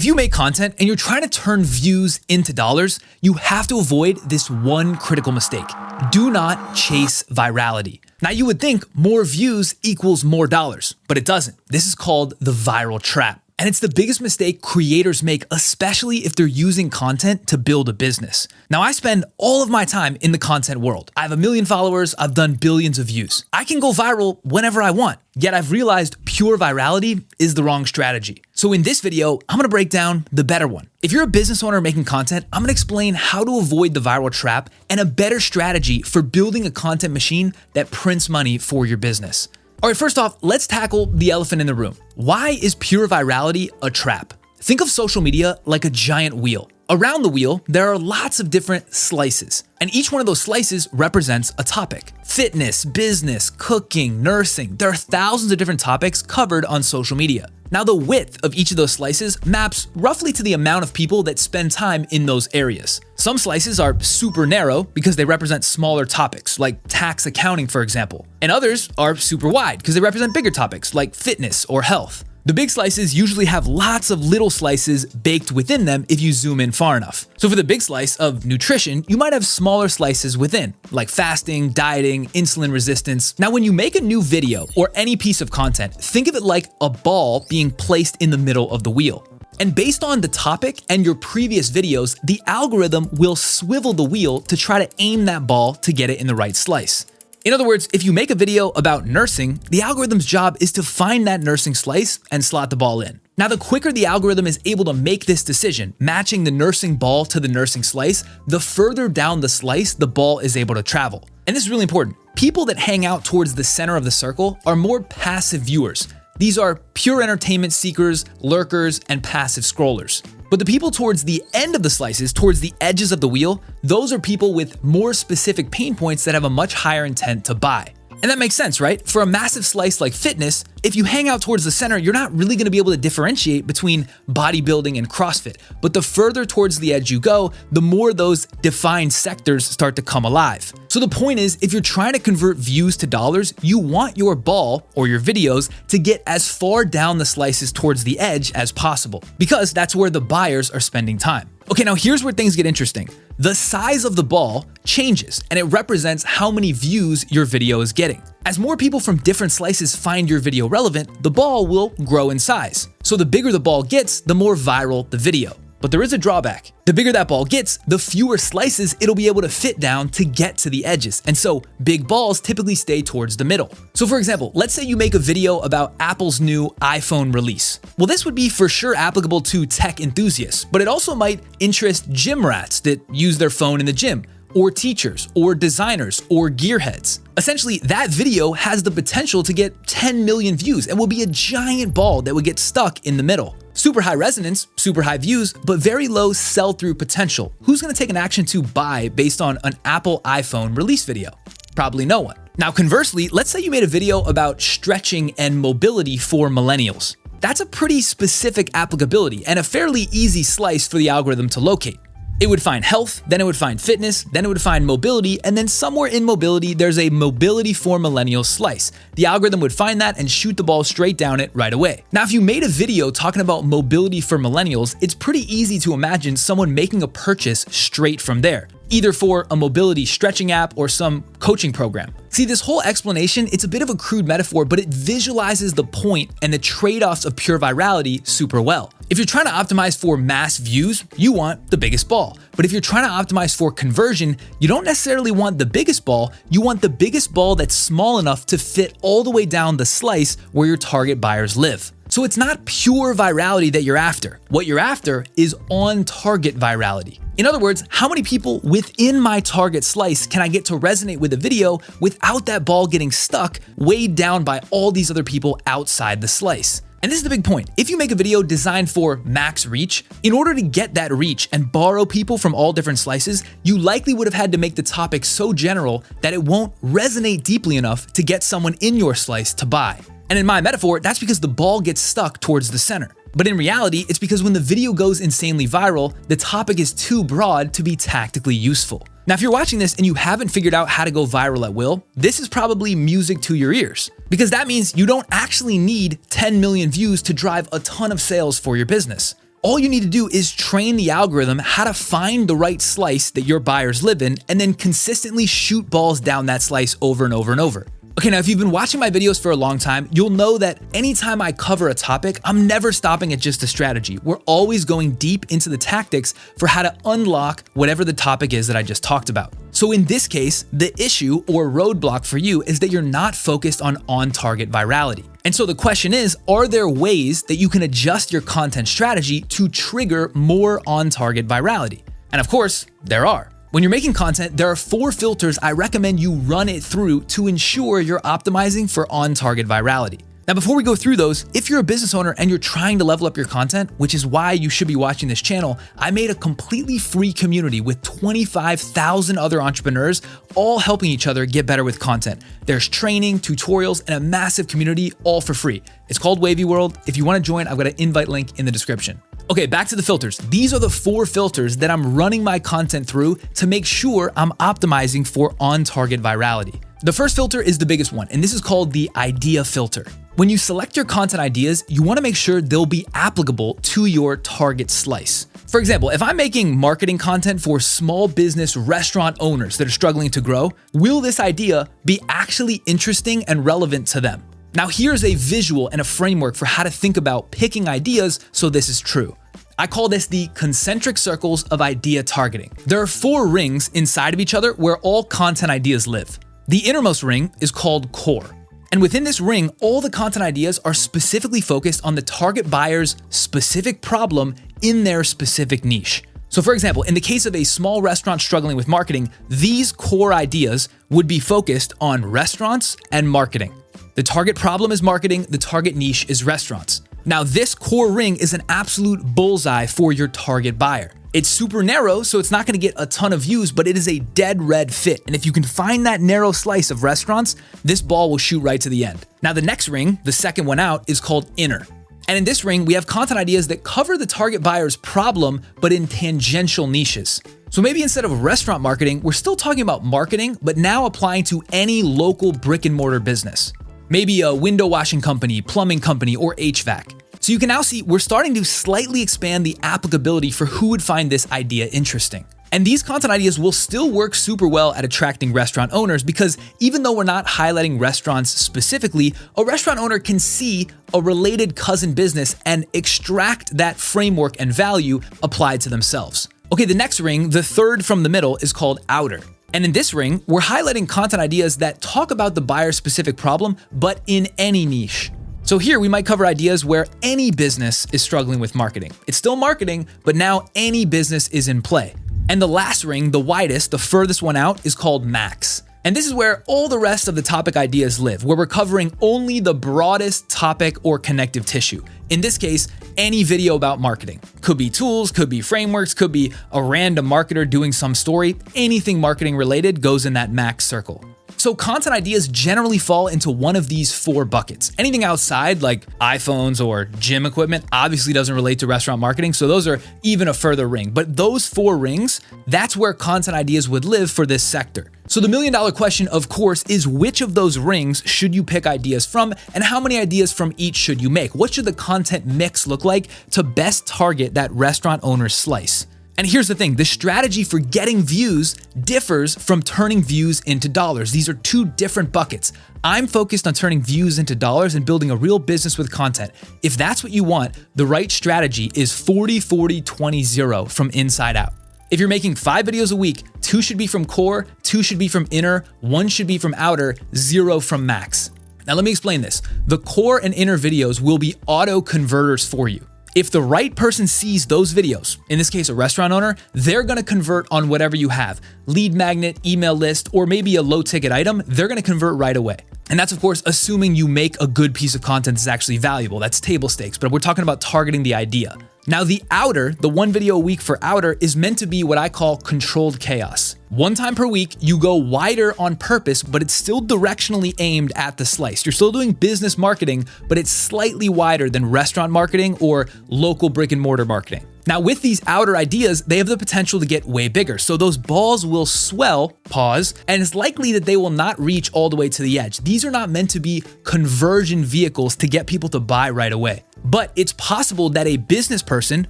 you make content and you're trying to turn views into dollars, you have to avoid this one critical mistake. Do not chase virality. Now, you would think more views equals more dollars, but it doesn't. This is called the viral trap. And it's the biggest mistake creators make, especially if they're using content to build a business. Now, I spend all of my time in the content world. I have 1 million followers, I've done billions of views. I can go viral whenever I want, yet I've realized pure virality is the wrong strategy. So in this video, I'm gonna break down the better one. If you're a business owner making content, I'm gonna explain how to avoid the viral trap and a better strategy for building a content machine that prints money for your business. All right, first off, let's tackle the elephant in the room. Why is pure virality a trap? Think of social media like a giant wheel. Around the wheel, there are lots of different slices, and each one of those slices represents a topic. Fitness, business, cooking, nursing, there are thousands of different topics covered on social media. Now, the width of each of those slices maps roughly to the amount of people that spend time in those areas. Some slices are super narrow because they represent smaller topics, like tax accounting, for example. And others are super wide because they represent bigger topics, like fitness or health. The big slices usually have lots of little slices baked within them if you zoom in far enough. So for the big slice of nutrition, you might have smaller slices within, like fasting, dieting, insulin resistance. Now, when you make a new video or any piece of content, think of it like a ball being placed in the middle of the wheel. And based on the topic and your previous videos, the algorithm will swivel the wheel to try to aim that ball to get it in the right slice. In other words, if you make a video about nursing, the algorithm's job is to find that nursing slice and slot the ball in. Now, the quicker the algorithm is able to make this decision, matching the nursing ball to the nursing slice, the further down the slice the ball is able to travel. And this is really important. People that hang out towards the center of the circle are more passive viewers. These are pure entertainment seekers, lurkers, and passive scrollers. But the people towards the end of the slices, towards the edges of the wheel, those are people with more specific pain points that have a much higher intent to buy. And that makes sense, right? For a massive slice like fitness, if you hang out towards the center, you're not really gonna be able to differentiate between bodybuilding and CrossFit. But the further towards the edge you go, the more those defined sectors start to come alive. So the point is, if you're trying to convert views to dollars, you want your ball or your videos to get as far down the slices towards the edge as possible, because that's where the buyers are spending time. Okay, now here's where things get interesting. The size of the ball changes, and it represents how many views your video is getting. As more people from different slices find your video relevant, the ball will grow in size. So the bigger the ball gets, the more viral the video. But there is a drawback. The bigger that ball gets, the fewer slices it'll be able to fit down to get to the edges. And so big balls typically stay towards the middle. So for example, let's say you make a video about Apple's new iPhone release. Well, this would be for sure applicable to tech enthusiasts, but it also might interest gym rats that use their phone in the gym, or teachers, or designers, or gearheads. Essentially, that video has the potential to get 10 million views and will be a giant ball that would get stuck in the middle. Super high resonance, super high views, but very low sell-through potential. Who's gonna take an action to buy based on an Apple iPhone release video? Probably no one. Now, conversely, let's say you made a video about stretching and mobility for millennials. That's a pretty specific applicability and a fairly easy slice for the algorithm to locate. It would find health, then it would find fitness, then it would find mobility, and then somewhere in mobility, there's a mobility for millennials slice. The algorithm would find that and shoot the ball straight down it right away. Now, if you made a video talking about mobility for millennials, it's pretty easy to imagine someone making a purchase straight from there, either for a mobility stretching app or some coaching program. See, this whole explanation, it's a bit of a crude metaphor, but it visualizes the point and the trade-offs of pure virality super well. If you're trying to optimize for mass views, you want the biggest ball. But if you're trying to optimize for conversion, you don't necessarily want the biggest ball, you want the biggest ball that's small enough to fit all the way down the slice where your target buyers live. So it's not pure virality that you're after. What you're after is on-target virality. In other words, how many people within my target slice can I get to resonate with a video without that ball getting stuck, weighed down by all these other people outside the slice? And this is the big point. If you make a video designed for max reach, in order to get that reach and borrow people from all different slices, you likely would have had to make the topic so general that it won't resonate deeply enough to get someone in your slice to buy. And in my metaphor, that's because the ball gets stuck towards the center. But in reality, it's because when the video goes insanely viral, the topic is too broad to be tactically useful. Now, if you're watching this and you haven't figured out how to go viral at will, this is probably music to your ears, because that means you don't actually need 10 million views to drive a ton of sales for your business. All you need to do is train the algorithm how to find the right slice that your buyers live in and then consistently shoot balls down that slice over and over and over. Okay, now if you've been watching my videos for a long time, you'll know that anytime I cover a topic, I'm never stopping at just a strategy. We're always going deep into the tactics for how to unlock whatever the topic is that I just talked about. So in this case, the issue or roadblock for you is that you're not focused on target virality. And so the question is, are there ways that you can adjust your content strategy to trigger more on-target virality? And of course, there are. When you're making content, there are 4 filters I recommend you run it through to ensure you're optimizing for on-target virality. Now, before we go through those, if you're a business owner and you're trying to level up your content, which is why you should be watching this channel, I made a completely free community with 25,000 other entrepreneurs, all helping each other get better with content. There's training, tutorials, and a massive community, all for free. It's called Wavy World. If you want to join, I've got an invite link in the description. Okay, back to the filters. These are the 4 filters that I'm running my content through to make sure I'm optimizing for on-target virality. The first filter is the biggest one, and this is called the idea filter. When you select your content ideas, you want to make sure they'll be applicable to your target slice. For example, if I'm making marketing content for small business restaurant owners that are struggling to grow, will this idea be actually interesting and relevant to them? Now, here's a visual and a framework for how to think about picking ideas so this is true. I call this the concentric circles of idea targeting. There are 4 rings inside of each other where all content ideas live. The innermost ring is called core. And within this ring, all the content ideas are specifically focused on the target buyer's specific problem in their specific niche. So for example, in the case of a small restaurant struggling with marketing, these core ideas would be focused on restaurants and marketing. The target problem is marketing, the target niche is restaurants. Now, this core ring is an absolute bullseye for your target buyer. It's super narrow, so it's not going to get a ton of views, but it is a dead red fit. And if you can find that narrow slice of restaurants, this ball will shoot right to the end. Now, the next ring, the second one out, is called inner. And in this ring, we have content ideas that cover the target buyer's problem, but in tangential niches. So maybe instead of restaurant marketing, we're still talking about marketing, but now applying to any local brick and mortar business. Maybe a window washing company, plumbing company, or HVAC. So you can now see we're starting to slightly expand the applicability for who would find this idea interesting. And these content ideas will still work super well at attracting restaurant owners because even though we're not highlighting restaurants specifically, a restaurant owner can see a related cousin business and extract that framework and value applied to themselves. Okay, the next ring, the third from the middle, is called outer. And in this ring, we're highlighting content ideas that talk about the buyer's specific problem, but in any niche. So here we might cover ideas where any business is struggling with marketing. It's still marketing, but now any business is in play. And the last ring, the widest, the furthest one out, is called max. And this is where all the rest of the topic ideas live, where we're covering only the broadest topic or connective tissue. In this case, any video about marketing. Could be tools, could be frameworks, could be a random marketer doing some story. Anything marketing related goes in that max circle. So content ideas generally fall into one of these 4 buckets. Anything outside like iPhones or gym equipment obviously doesn't relate to restaurant marketing, so those are even a further ring. But those 4 rings, that's where content ideas would live for this sector. So the $1 million question, of course, is which of those rings should you pick ideas from and how many ideas from each should you make? What should the content mix look like to best target that restaurant owner's slice? And here's the thing, the strategy for getting views differs from turning views into dollars. These are 2 different buckets. I'm focused on turning views into dollars and building a real business with content. If that's what you want, the right strategy is 40-40-20-0 from inside out. If you're making 5 videos a week, 2 should be from core, 2 should be from inner, 1 should be from outer, 0 from max. Now let me explain this. The core and inner videos will be auto converters for you. If the right person sees those videos, in this case, a restaurant owner, they're gonna convert on whatever you have. Lead magnet, email list, or maybe a low ticket item, they're gonna convert right away. And that's of course, assuming you make a good piece of content that's actually valuable. That's table stakes, but we're talking about targeting the idea. Now the outer, the 1 video a week for outer is meant to be what I call controlled chaos. 1 time per week, you go wider on purpose, but it's still directionally aimed at the slice. You're still doing business marketing, but it's slightly wider than restaurant marketing or local brick and mortar marketing. Now, with these outer ideas, they have the potential to get way bigger. So those balls will swell, pause, and it's likely that they will not reach all the way to the edge. These are not meant to be conversion vehicles to get people to buy right away. But it's possible that a business person,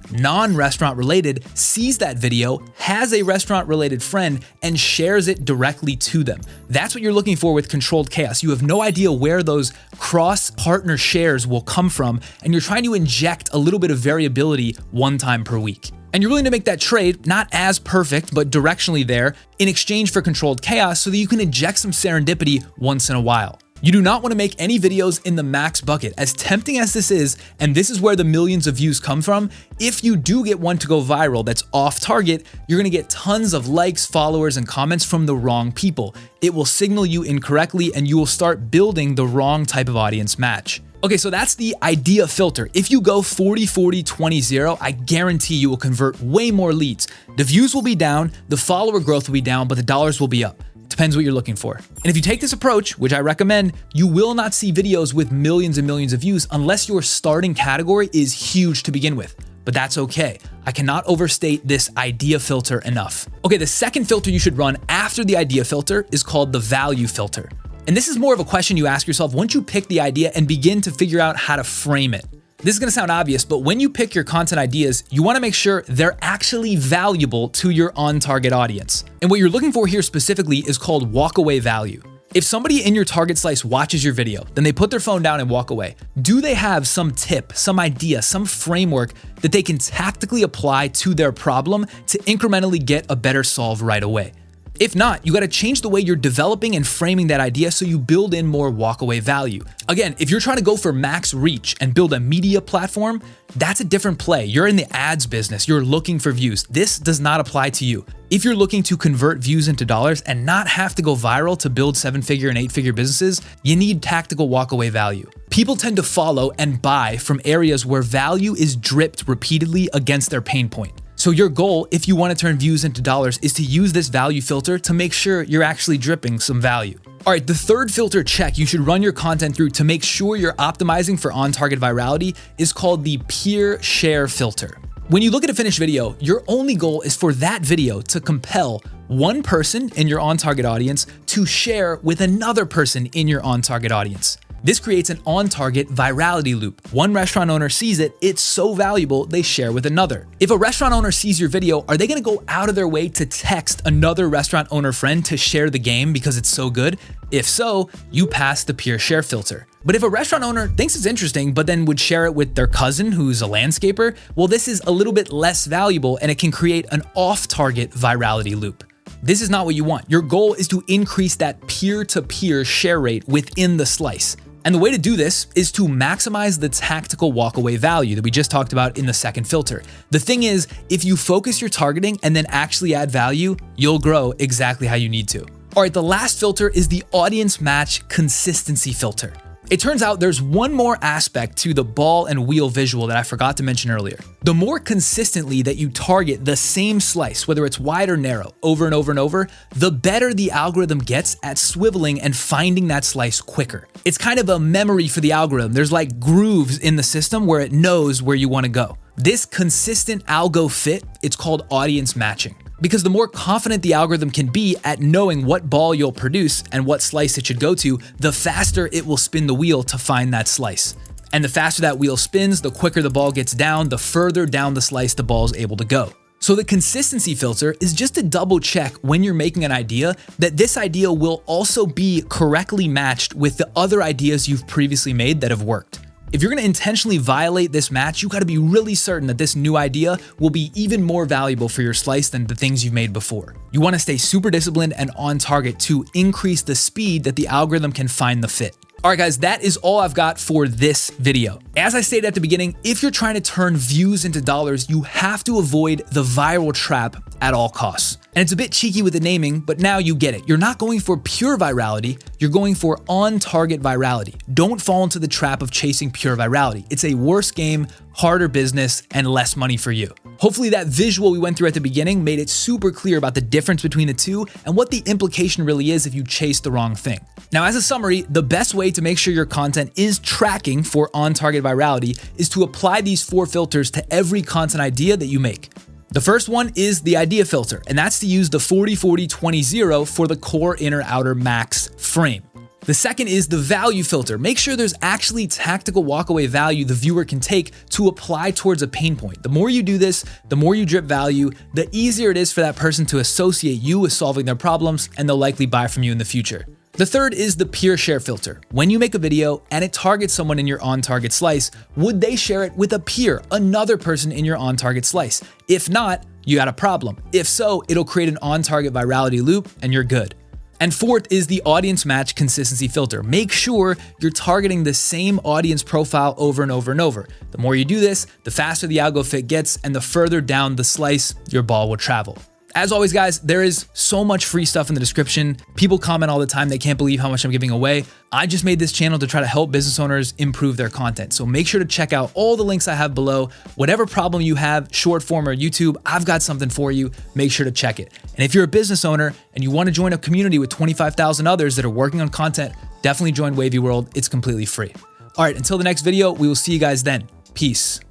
non-restaurant related, sees that video, has a restaurant related friend, and shares it directly to them. That's what you're looking for with controlled chaos. You have no idea where those cross-partner shares will come from, and you're trying to inject a little bit of variability one time per week. And you're willing to make that trade, not as perfect, but directionally there, in exchange for controlled chaos so that you can inject some serendipity once in a while. You do not want to make any videos in the max bucket. As tempting as this is, and this is where the millions of views come from, if you do get one to go viral that's off target, you're going to get tons of likes, followers, and comments from the wrong people. It will signal you incorrectly, and you will start building the wrong type of audience match. Okay, so that's the idea filter. If you go 40-40-20-0, I guarantee you will convert way more leads. The views will be down, the follower growth will be down, but the dollars will be up. Depends what you're looking for. And if you take this approach, which I recommend, you will not see videos with millions and millions of views unless your starting category is huge to begin with. But that's okay. I cannot overstate this idea filter enough. Okay, the second filter you should run after the idea filter is called the value filter. And this is more of a question you ask yourself once you pick the idea and begin to figure out how to frame it. This is gonna sound obvious, but when you pick your content ideas, you wanna make sure they're actually valuable to your on-target audience. And what you're looking for here specifically is called walkaway value. If somebody in your target slice watches your video, then they put their phone down and walk away. Do they have some tip, some idea, some framework that they can tactically apply to their problem to incrementally get a better solve right away? If not, you gotta change the way you're developing and framing that idea so you build in more walkaway value. Again, if you're trying to go for max reach and build a media platform, that's a different play. You're in the ads business, you're looking for views. This does not apply to you. If you're looking to convert views into dollars and not have to go viral to build 7-figure and 8-figure businesses, you need tactical walkaway value. People tend to follow and buy from areas where value is dripped repeatedly against their pain point. So your goal, if you want to turn views into dollars, is to use this value filter to make sure you're actually dripping some value. All right, the third filter check you should run your content through to make sure you're optimizing for on-target virality is called the peer share filter. When you look at a finished video, your only goal is for that video to compel one person in your on-target audience to share with another person in your on-target audience. This creates an on-target virality loop. One restaurant owner sees it, it's so valuable, they share with another. If a restaurant owner sees your video, are they gonna go out of their way to text another restaurant owner friend to share the game because it's so good? If so, you pass the peer share filter. But if a restaurant owner thinks it's interesting, but then would share it with their cousin who's a landscaper, well, this is a little bit less valuable and it can create an off-target virality loop. This is not what you want. Your goal is to increase that peer-to-peer share rate within the slice. And the way to do this is to maximize the tactical walkaway value that we just talked about in the second filter. The thing is, if you focus your targeting and then actually add value, you'll grow exactly how you need to. All right, the last filter is the audience match consistency filter. It turns out there's one more aspect to the ball and wheel visual that I forgot to mention earlier. The more consistently that you target the same slice, whether it's wide or narrow, over and over and over, the better the algorithm gets at swiveling and finding that slice quicker. It's kind of a memory for the algorithm. There's like grooves in the system where it knows where you want to go. This consistent algo fit, it's called audience matching. Because the more confident the algorithm can be at knowing what ball you'll produce and what slice it should go to, the faster it will spin the wheel to find that slice. And the faster that wheel spins, the quicker the ball gets down, the further down the slice the ball is able to go. So the consistency filter is just to double check when you're making an idea that this idea will also be correctly matched with the other ideas you've previously made that have worked. If you're going to intentionally violate this match, you got to be really certain that this new idea will be even more valuable for your slice than the things you've made before. You want to stay super disciplined and on target to increase the speed that the algorithm can find the fit. All right, guys, that is all I've got for this video. As I stated at the beginning, if you're trying to turn views into dollars, you have to avoid the viral trap at all costs. And it's a bit cheeky with the naming, but now you get it. You're not going for pure virality, you're going for on-target virality. Don't fall into the trap of chasing pure virality. It's a worse game, harder business, and less money for you. Hopefully that visual we went through at the beginning made it super clear about the difference between the two and what the implication really is if you chase the wrong thing. Now, as a summary, the best way to make sure your content is tracking for on-target virality is to apply these 4 filters to every content idea that you make. The first one is the idea filter, and that's to use the 40-40-20-0 for the core inner outer max frame. The second is the value filter. Make sure there's actually tactical walkaway value the viewer can take to apply towards a pain point. The more you do this, the more you drip value, the easier it is for that person to associate you with solving their problems, and they'll likely buy from you in the future. The third is the peer share filter. When you make a video and it targets someone in your on-target slice, would they share it with a peer, another person in your on-target slice? If not, you got a problem. If so, it'll create an on-target virality loop and you're good. And fourth is the audience match consistency filter. Make sure you're targeting the same audience profile over and over and over. The more you do this, the faster the algo fit gets and the further down the slice your ball will travel. As always, guys, there is so much free stuff in the description. People comment all the time, they can't believe how much I'm giving away. I just made this channel to try to help business owners improve their content. So make sure to check out all the links I have below. Whatever problem you have, short form or YouTube, I've got something for you. Make sure to check it. And if you're a business owner and you want to join a community with 25,000 others that are working on content, definitely join Wavy World. It's completely free. All right, until the next video, we will see you guys then. Peace.